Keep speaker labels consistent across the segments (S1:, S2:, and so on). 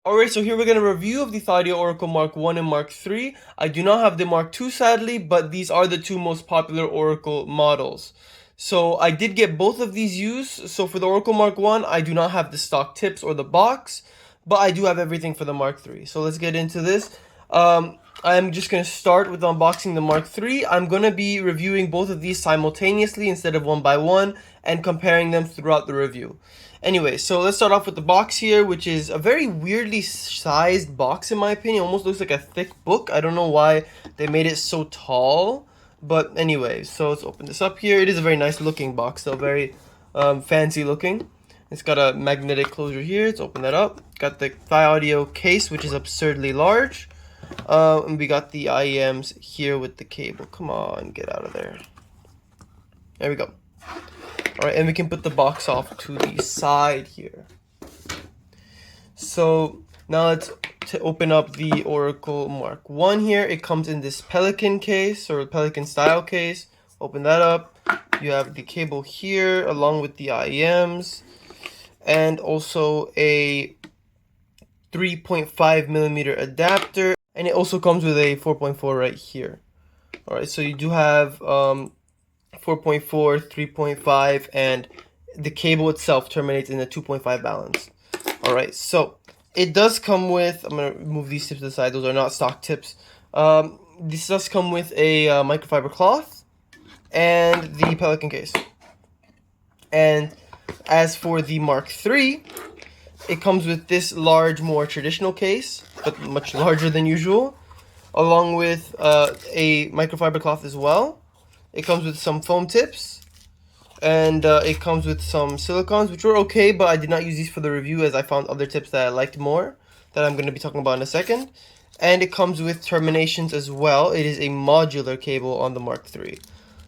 S1: Alright, so here we're going to review of the ThieAudio Oracle Mk1 and Mk3. I do not have the Mk2 sadly, but these are the two most popular Oracle models. So I did get both of these used. So for the Oracle Mk1, I do not have the stock tips or the box, but I do have everything for the Mk3. So let's get into this. I'm just going to start with unboxing the Mk3. I'm going to be reviewing both of these simultaneously instead of one by one and comparing them throughout the review. Anyway, so let's start off with the box here, which is a very weirdly sized box in my opinion. Almost looks like a thick book. I don't know why they made it so tall. But anyway, so let's open this up here. It is a very nice looking box, though, very fancy looking. It's got a magnetic closure here. Let's open that up. Got the ThieAudio case, which is absurdly large. And we got the IEMs here with the cable. Come on, get out of there. There we go. Alright, and we can put the box off to the side here. So now let's open up the Oracle Mk1 here. It comes in this Pelican case or Pelican style case. Open that up. You have the cable here along with the IEMs and also a 3.5 millimeter adapter, and it also comes with a 4.4 right here. Alright, so you do have 4.4, 3.5, and the cable itself terminates in a 2.5 balance. Alright, so it does come with, I'm going to move these tips to the side, those are not stock tips. This does come with a microfiber cloth and the Pelican case. And as for the Mk3, it comes with this large, more traditional case, but much larger than usual, along with a microfiber cloth as well. It comes with some foam tips, and it comes with some silicons, which were okay, but I did not use these for the review as I found other tips that I liked more, that I'm going to be talking about in a second. And it comes with terminations as well. It is a modular cable on the Mk3.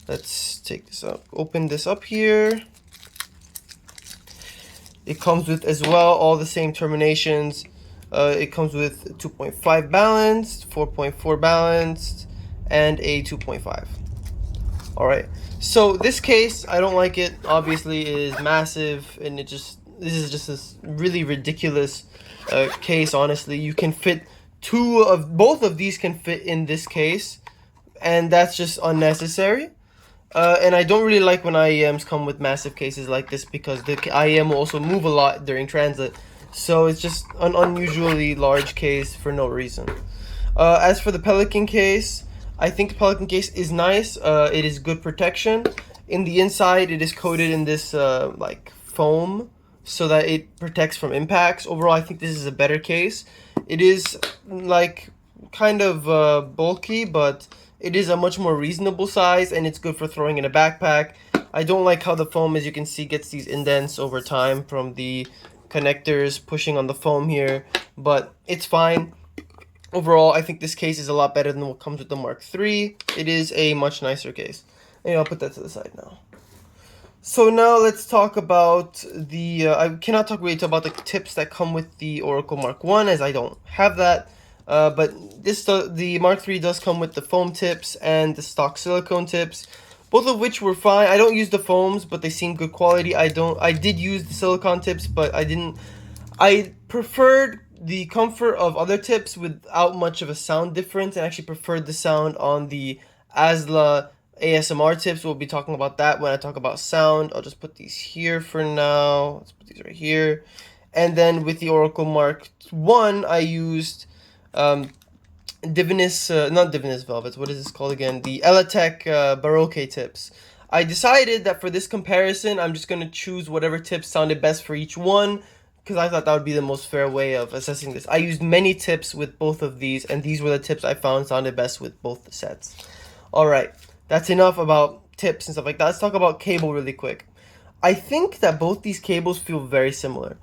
S1: Let's take this up, open this up here. It comes with as well all the same terminations. It comes with 2.5 balanced, 4.4 balanced, and a 2.5. Alright, so this case, I don't like it. Obviously, it is massive, and this is just this really ridiculous case, honestly. You can fit both of these can fit in this case, and that's just unnecessary. And I don't really like when IEMs come with massive cases like this because the IEM will also move a lot during transit. So it's just an unusually large case for no reason. As for the Pelican case, I think the Pelican case is nice. It is good protection. In the inside, it is coated in this like foam so that it protects from impacts. Overall, I think this is a better case. It is like kind of bulky, but it is a much more reasonable size, and it's good for throwing in a backpack. I don't like how the foam, as you can see, gets these indents over time from the connectors pushing on the foam here, but it's fine. Overall, I think this case is a lot better than what comes with the Mk3. It is a much nicer case. And I'll put that to the side now. So now let's talk about the, I cannot talk really about the tips that come with the Oracle Mk1 as I don't have that. But the Mk3 does come with the foam tips and the stock silicone tips, both of which were fine. I don't use the foams, but they seem good quality. I did use the silicone tips, but I preferred the comfort of other tips without much of a sound difference, and actually preferred the sound on the ASLA ASMR tips. We'll be talking about that when I talk about sound. I'll just put these here for now. Let's put these right here. And then with the Oracle Mk1, I used not Divinus Velvets, what is this called again? The Elatech Baroque tips. I decided that for this comparison, I'm just going to choose whatever tips sounded best for each one, because I thought that would be the most fair way of assessing this. I used many tips with both of these, and these were the tips I found sounded best with both the sets. Alright, that's enough about tips and stuff like that. Let's talk about cable really quick. I think that both these cables feel very similar.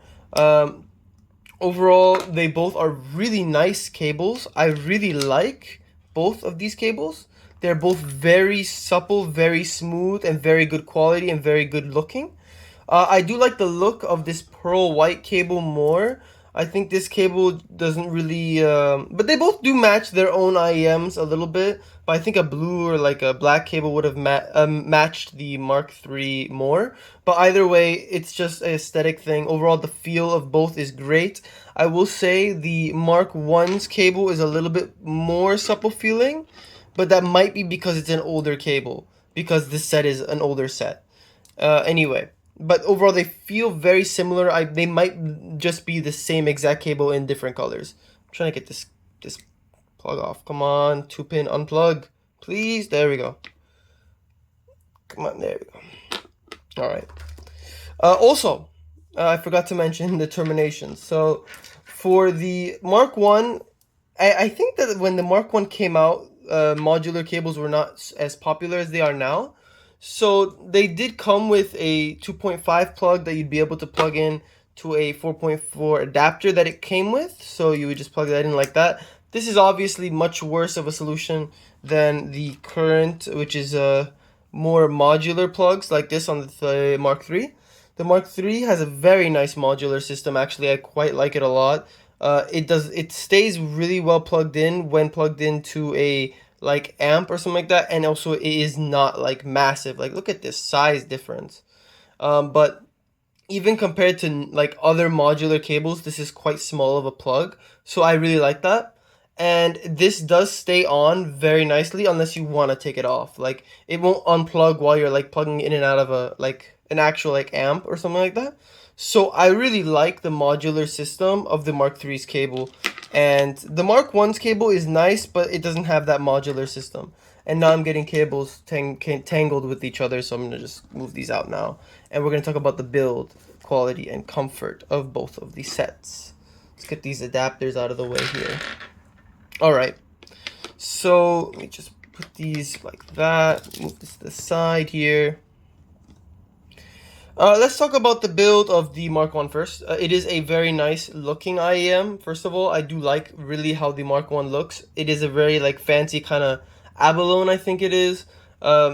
S1: Overall, they both are really nice cables. I really like both of these cables. They're both very supple, very smooth, and very good quality and very good looking. I do like the look of this pearl white cable more. I think this cable doesn't really, but they both do match their own IEMs a little bit. But I think a blue or like a black cable would have matched the Mark III more. But either way, it's just an aesthetic thing. Overall, the feel of both is great. I will say the Mark I's cable is a little bit more supple feeling, but that might be because it's an older cable, because this set is an older set. Anyway, but overall they feel very similar. They might just be the same exact cable in different colors. I'm trying to get this plug off. Come on, 2-pin unplug, please. There we go. Come on, there we go. All right. Also, I forgot to mention the terminations. So for the Mark 1, I think that when the Mark 1 came out, modular cables were not as popular as they are now. So they did come with a 2.5 plug that you'd be able to plug in to a 4.4 adapter that it came with. So you would just plug that in like that. This is obviously much worse of a solution than the current, which is more modular plugs like this on the Mark III. The Mark III has a very nice modular system. Actually, I quite like it a lot. It stays really well plugged in when plugged into a like amp or something like that, and also it is not like massive. Like, look at this size difference. But even compared to like other modular cables, this is quite small of a plug, so I really like that. And this does stay on very nicely unless you want to take it off. Like, it won't unplug while you're like plugging in and out of a like an actual like amp or something like that. So I really like the modular system of the Mark III's cable. And the Mark I's cable is nice, but it doesn't have that modular system. And now I'm getting cables tangled with each other, so I'm going to just move these out now. And we're going to talk about the build, quality, and comfort of both of these sets. Let's get these adapters out of the way here. Alright, so let me just put these like that, move this to the side here. Let's talk about the build of the Mark I first. It is a very nice looking IEM. First of all, I do like really how the Mark I looks. It is a very like fancy kind of abalone, I think it is,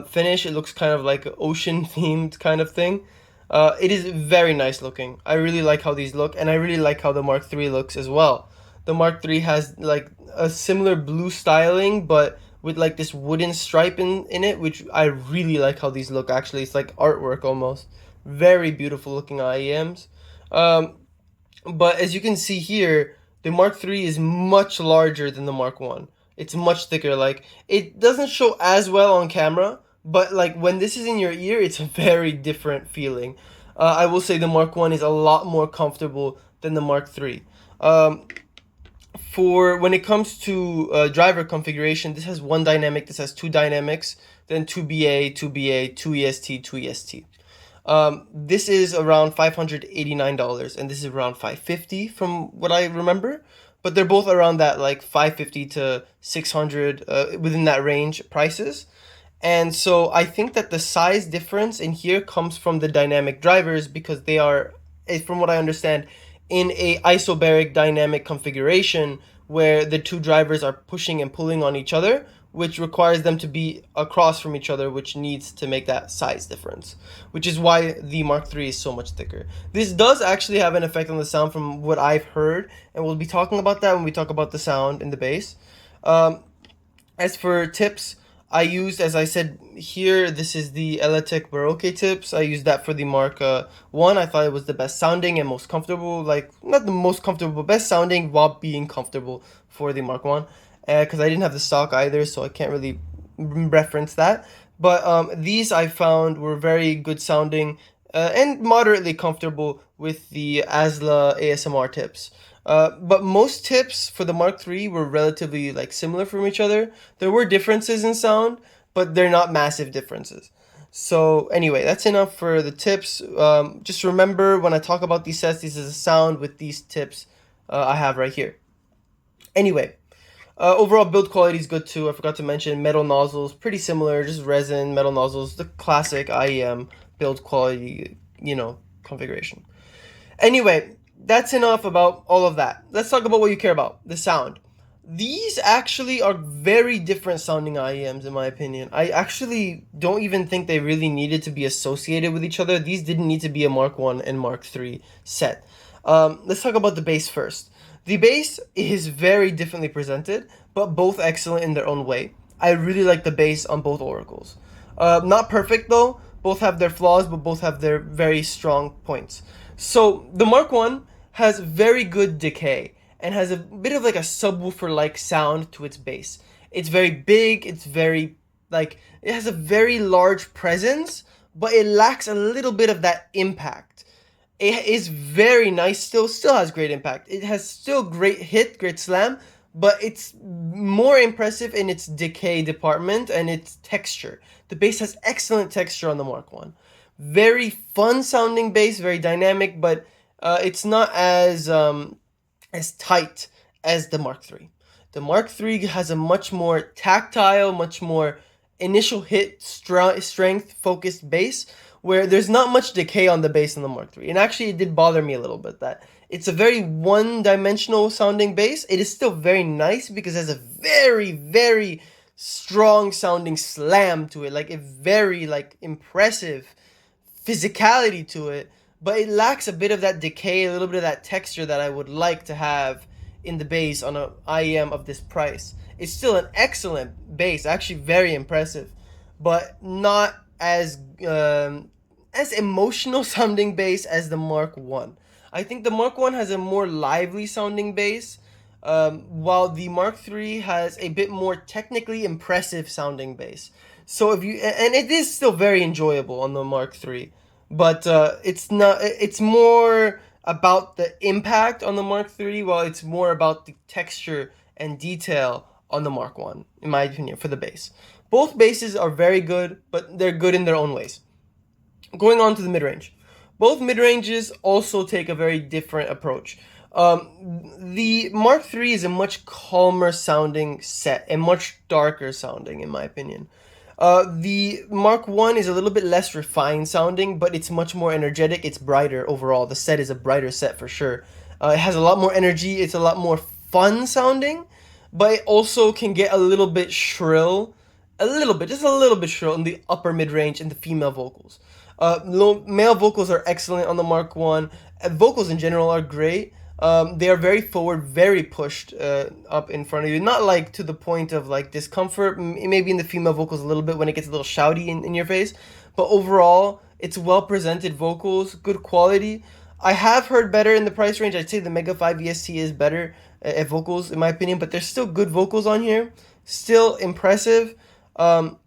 S1: finish. It looks kind of like ocean themed kind of thing. It is very nice looking. I really like how these look, and I really like how the Mark III looks as well. The Mark III has like a similar blue styling, but with like this wooden stripe in it, which I really like how these look. Actually, it's like artwork almost. Very beautiful looking IEMs. But as you can see here, the Mark III is much larger than the Mark I. It's much thicker. Like, it doesn't show as well on camera, but like when this is in your ear, it's a very different feeling. I will say the Mark I is a lot more comfortable than the Mark III. For when it comes to driver configuration, this has one dynamic, this has two dynamics, then 2BA, 2BA, 2EST, 2EST. This is around $589, and this is around $550 from what I remember. But they're both around that like $550 to $600 within that range prices. And so I think that the size difference in here comes from the dynamic drivers, because they are, from what I understand, in a isobaric dynamic configuration where the two drivers are pushing and pulling on each other, which requires them to be across from each other, which needs to make that size difference, which is why the Mark III is so much thicker. This does actually have an effect on the sound from what I've heard, and we'll be talking about that when we talk about the sound in the bass. As for tips, I used, as I said here, this is the Eletec Baroque tips. I used that for the Mark I. I thought it was the best sounding and most comfortable, like, not the most comfortable, but best sounding while being comfortable for the Mark I. Because I didn't have the stock either, so I can't really reference that. But these I found were very good sounding and moderately comfortable with the ASLA ASMR tips. But most tips for the Mark III were relatively like similar from each other. There were differences in sound, but they're not massive differences. So anyway, that's enough for the tips. Just remember, when I talk about these sets, this is a sound with these tips I have right here. Anyway. Overall build quality is good too. I forgot to mention metal nozzles, pretty similar, just resin, metal nozzles, the classic IEM build quality, configuration. Anyway, that's enough about all of that. Let's talk about what you care about, the sound. These actually are very different sounding IEMs in my opinion. I actually don't even think they really needed to be associated with each other. These didn't need to be a Mark I and Mark III set. Let's talk about the bass first. The bass is very differently presented, but both excellent in their own way. I really like the bass on both oracles. Not perfect though. Both have their flaws, but both have their very strong points. So the Mark One has very good decay and has a bit of like a subwoofer-like sound to its bass. It's very big. It's very like it has a very large presence, but it lacks a little bit of that impact. It is very nice, still has great impact. It has still great hit, great slam, but it's more impressive in its decay department and its texture. The bass has excellent texture on the Mark 1. Very fun sounding bass, very dynamic, but it's not as tight as the Mark 3. The Mark 3 has a much more tactile, much more initial hit strength focused bass, where there's not much decay on the bass in the Mark III. And actually, it did bother me a little bit that it's a very one-dimensional sounding bass. It is still very nice because it has a very, very strong sounding slam to it, like a very like impressive physicality to it, but it lacks a bit of that decay, a little bit of that texture that I would like to have in the bass on an IEM of this price. It's still an excellent bass, actually very impressive, but not as emotional sounding bass as the Mark 1. I think the Mark 1 has a more lively sounding bass, while the Mark 3 has a bit more technically impressive sounding bass. So if you and it is still very enjoyable on the Mark 3, but it's not. It's more about the impact on the Mark 3, while it's more about the texture and detail on the Mark 1, in my opinion, for the bass. Both basses are very good, but they're good in their own ways. Going on to the mid-range. Both mid-ranges also take a very different approach. The Mark III is a much calmer sounding set and much darker sounding, in my opinion. The Mark 1 is a little bit less refined sounding, but it's much more energetic. It's brighter overall. The set is a brighter set for sure. It has a lot more energy. It's a lot more fun sounding, but it also can get a little bit shrill. A little bit, just a little bit shrill in the upper mid-range and the female vocals. Male vocals are excellent on the Mark 1. Vocals in general are great. They are very forward, very pushed up in front of you. Not like to the point of like discomfort. Maybe in the female vocals a little bit when it gets a little shouty in your face. But overall, it's well presented vocals, good quality. I have heard better in the price range. I'd say the Mega 5 EST is better at vocals in my opinion. But there's still good vocals on here. Still impressive. And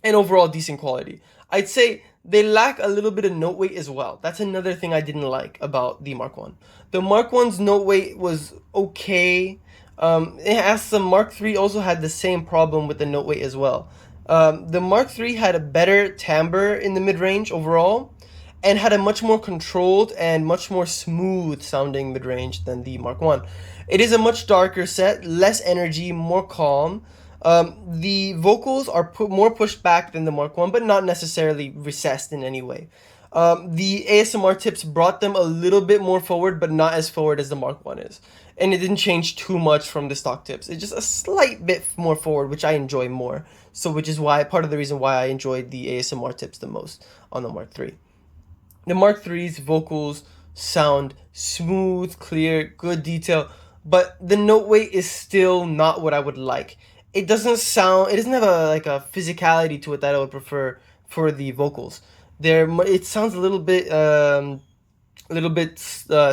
S1: overall decent quality. I'd say they lack a little bit of note weight as well. That's another thing I didn't like about the Mark 1. The Mark 1's note weight was okay. It has some Mark 3 also had the same problem with the note weight as well. The Mark 3 had a better timbre in the mid-range overall and had a much more controlled and much more smooth sounding mid-range than the Mark 1. It is a much darker set, less energy, more calm. The vocals are more pushed back than the Mark 1, but not necessarily recessed in any way. The ASMR tips brought them a little bit more forward, but not as forward as the Mark 1 is. And it didn't change too much from the stock tips. It's just a slight bit more forward, which I enjoy more. So which is why part of the reason why I enjoyed the ASMR tips the most on the Mark 3. The Mark 3's vocals sound smooth, clear, good detail, but the note weight is still not what I would like. It doesn't have a physicality to it that I would prefer for the vocals. It sounds a little bit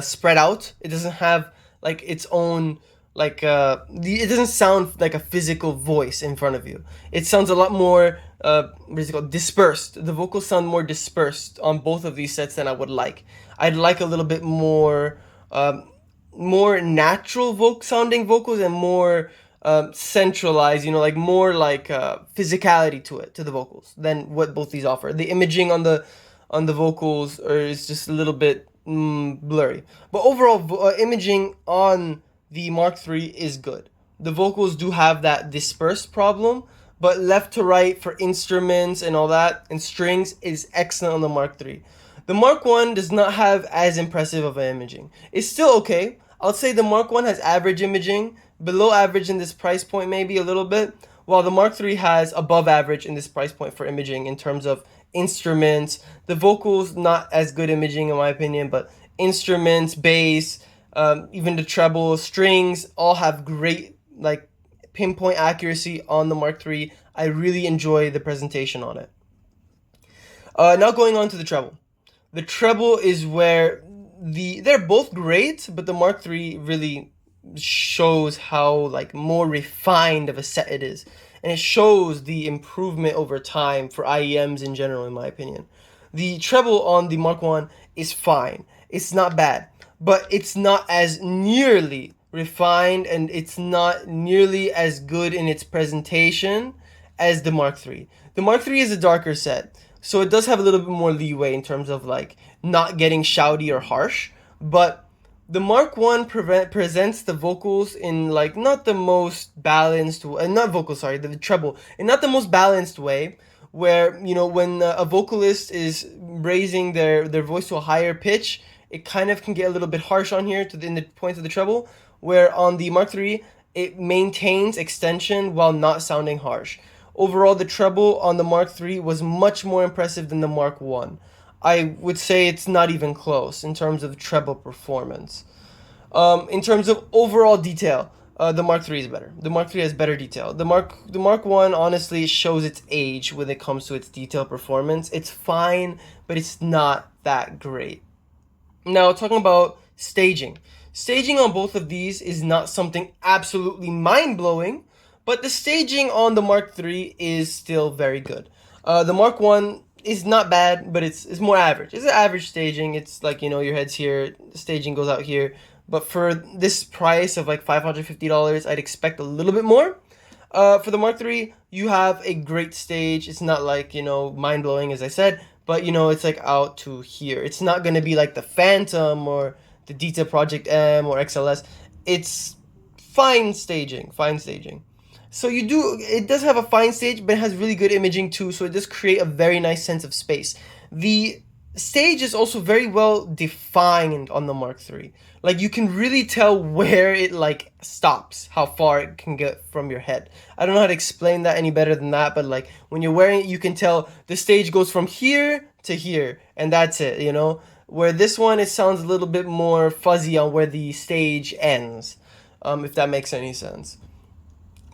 S1: spread out. It doesn't have like its own it doesn't sound like a physical voice in front of you. It sounds a lot more dispersed. The vocals sound more dispersed on both of these sets than I would like. I'd like a little bit more natural sounding vocals and more centralized, more physicality to the vocals than what both these offer. The imaging on the vocals is just a little bit blurry, but overall imaging on the Mark III is good. The vocals do have that dispersed problem, but left to right for instruments and all that and strings is excellent on the Mark III. The Mark 1 does not have as impressive of an imaging. It's still okay. I'll say the Mark 1 has average imaging, below average in this price point maybe a little bit, while the Mark III has above average in this price point for imaging in terms of instruments. The vocals, not as good imaging in my opinion, but instruments, bass, even the treble, strings, all have great like pinpoint accuracy on the Mark III. I really enjoy the presentation on it. Now going on to the treble. The treble is where they're both great, but the Mark III really shows how like more refined of a set it is, and it shows the improvement over time for IEMs in general, in my opinion. The treble on the Mark 1 is fine. It's not bad, but it's not as nearly refined, and it's not nearly as good in its presentation as the Mark 3. The Mark 3 is a darker set, so it does have a little bit more leeway in terms of like not getting shouty or harsh, but the Mark 1 presents the vocals in like not the most balanced not vocals, sorry, the treble in not the most balanced way, where you know when a vocalist is raising their voice to a higher pitch, it kind of can get a little bit harsh on here in the points of the treble, where on the Mark III it maintains extension while not sounding harsh. Overall, the treble on the Mark III was much more impressive than the Mark 1. I would say it's not even close in terms of treble performance. In terms of overall detail, the Mark III is better. The Mark III has better detail. The Mark 1 honestly shows its age when it comes to its detail performance. It's fine, but it's not that great. Now, talking about staging. Staging on both of these is not something absolutely mind-blowing, but the staging on the Mark III is still very good. The Mark 1 is not bad, but it's more average. It's an average staging. It's like, you know, your head's here, the staging goes out here. But for this price of like $550, I'd expect a little bit more. For the Mark III, you have a great stage. It's not like, you know, mind-blowing, as I said, but, you know, it's like out to here. It's not going to be like the Phantom or the Dita Project M or XLS. It's fine staging, fine staging. So it does have a fine stage, but it has really good imaging too, so it does create a very nice sense of space. The stage is also very well defined on the Mark III. Like, you can really tell where it like stops, how far it can get from your head. I don't know how to explain that any better than that, but like when you're wearing it, you can tell the stage goes from here to here, and that's it, you know? Where this one, it sounds a little bit more fuzzy on where the stage ends, if that makes any sense.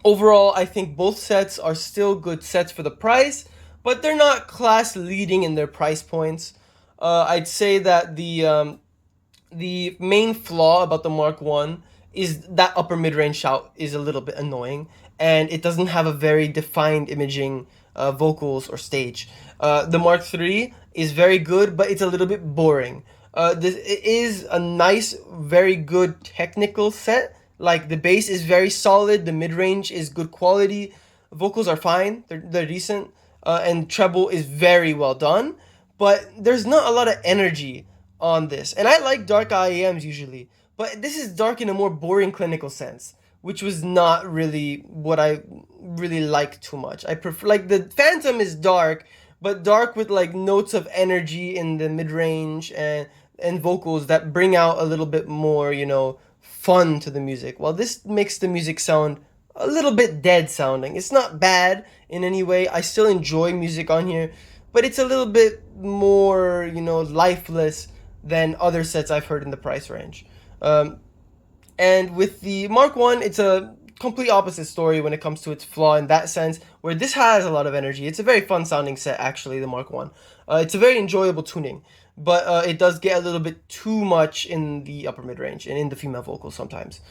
S1: Overall, I think both sets are still good sets for the price, but they're not class leading in their price points. I'd say that the main flaw about the Mark 1 is that upper mid-range shout is a little bit annoying, and it doesn't have a very defined imaging vocals or stage. The Mark III is very good, but it's a little bit boring. It is a nice, very good technical set. Like, the bass is very solid, the mid-range is good quality, vocals are fine, they're decent, and treble is very well done, but there's not a lot of energy on this. And I like dark IEMs usually, but this is dark in a more boring clinical sense, which was not really what I really like too much. I prefer, like, the Phantom is dark, but dark with like notes of energy in the mid-range and vocals that bring out a little bit more, you know, fun to the music. While this makes the music sound a little bit dead sounding. It's not bad in any way. I still enjoy music on here, but it's a little bit more, you know, lifeless than other sets I've heard in the price range. And with the Mark 1, it's a complete opposite story when it comes to its flaw in that sense, where this has a lot of energy. It's a very fun sounding set, actually, the Mark 1. It's a very enjoyable tuning, but it does get a little bit too much in the upper mid-range and in the female vocals sometimes.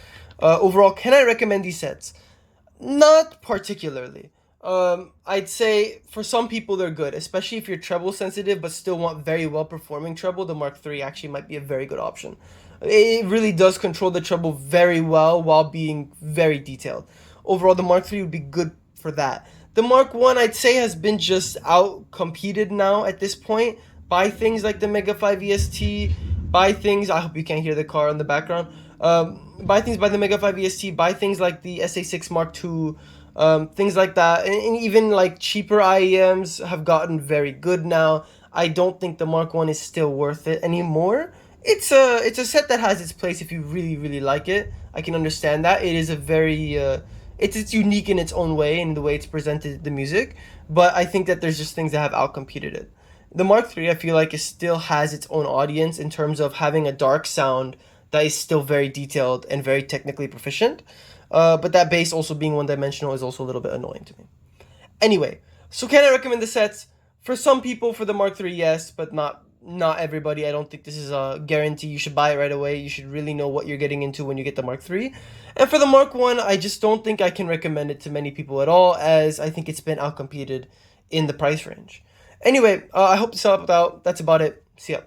S1: Overall, can I recommend these sets? Not particularly. I'd say for some people they're good, especially if you're treble sensitive but still want very well performing treble. The Mark III actually might be a very good option. It really does control the treble very well while being very detailed. Overall, the Mark III would be good for that. The Mark 1, I'd say, has been just out-competed now at this point by things like the Mega 5 EST, by things, I hope you can't hear the car in the background, by things by the Mega 5 EST, by things like the SA6 Mark II, things like that, and even like cheaper IEMs have gotten very good now. I don't think the Mark 1 is still worth it anymore. It's a set that has its place if you really, really like it. I can understand that. It is a very, it's unique in its own way in the way it's presented the music, but I think that there's just things that have outcompeted it. The Mark III, I feel like, it still has its own audience in terms of having a dark sound that is still very detailed and very technically proficient. But that bass also being one-dimensional is also a little bit annoying to me. Anyway, so can I recommend the sets? For some people, for the Mark III, yes, but not everybody. I don't think this is a guarantee you should buy it right away. You should really know what you're getting into when you get the Mark III. And for the Mark I, I just don't think I can recommend it to many people at all, as I think it's been outcompeted in the price range. Anyway, I hope this helped out. That's about it. See ya.